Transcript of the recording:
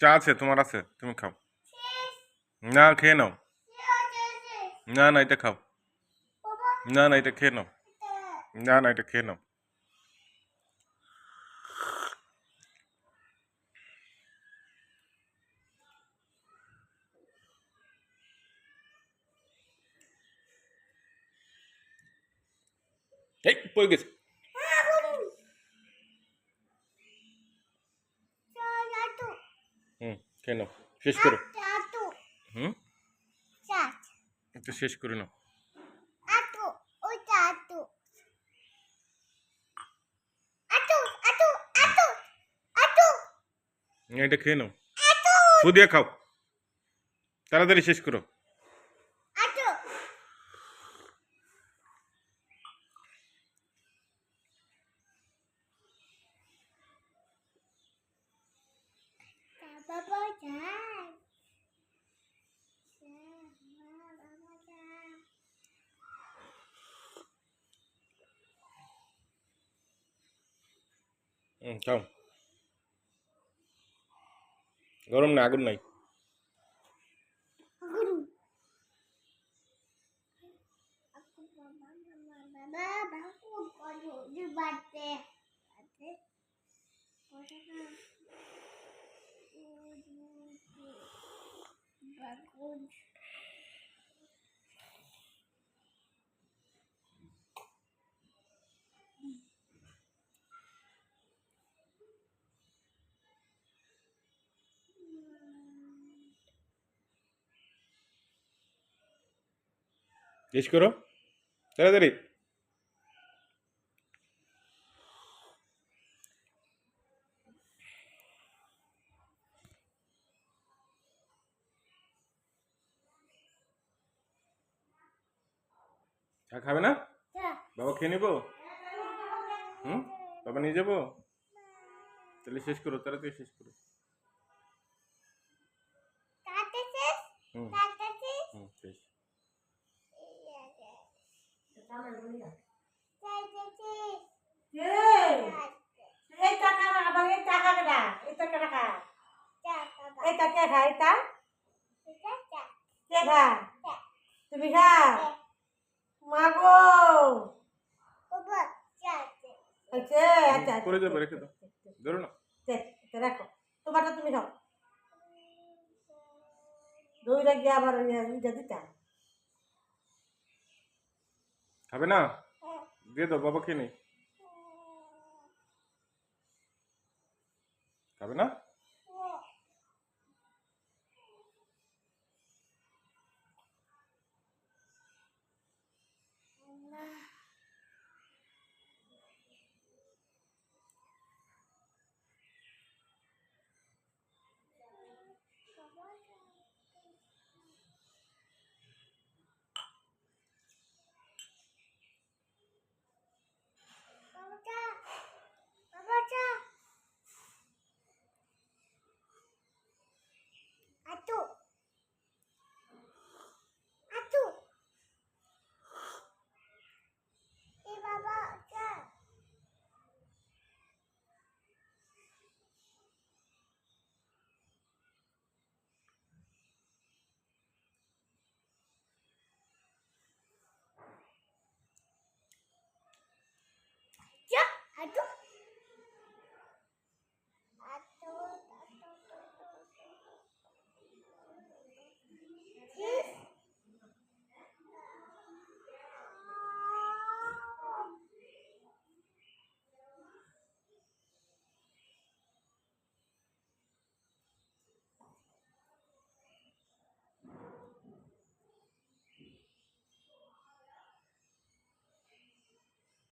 চা আছে, তোমার আছে, তুমি খাও। না, খেয়ে নাও। না না, এটা খাও। না না, এটা খেয়ে নাও। না না, এটা খেয়ে নাও। এই পড়ে গেছে। হুম, খেয়ে নাও, শেষ করো। হুম, একটু শেষ করে নাও। এটা খেয়ে নাও, ফু দিয়ে খাও, তাড়াতাড়ি শেষ করো। খাও। গরম না, আগুন নাই। শেষ করো, তাড়াতাড়ি। চা খাবে না? বাবা খেয়ে নেবো? হুম, বাবা নিয়ে যাবো? তাহলে শেষ করো, তাড়াতাড়ি শেষ করো। হুম হুম, শেষ। তুমি খা মাগো আচ্ছা আচ্ছা পড়ে যাবে, রেখে দাও, ধরো না। রাখো তোমারটা তুমি খাও দইটা গিয়ে আবার দিতাম খাবে না? দিয়ে দাও, বাবা খেয়ে নেই। খাবে না?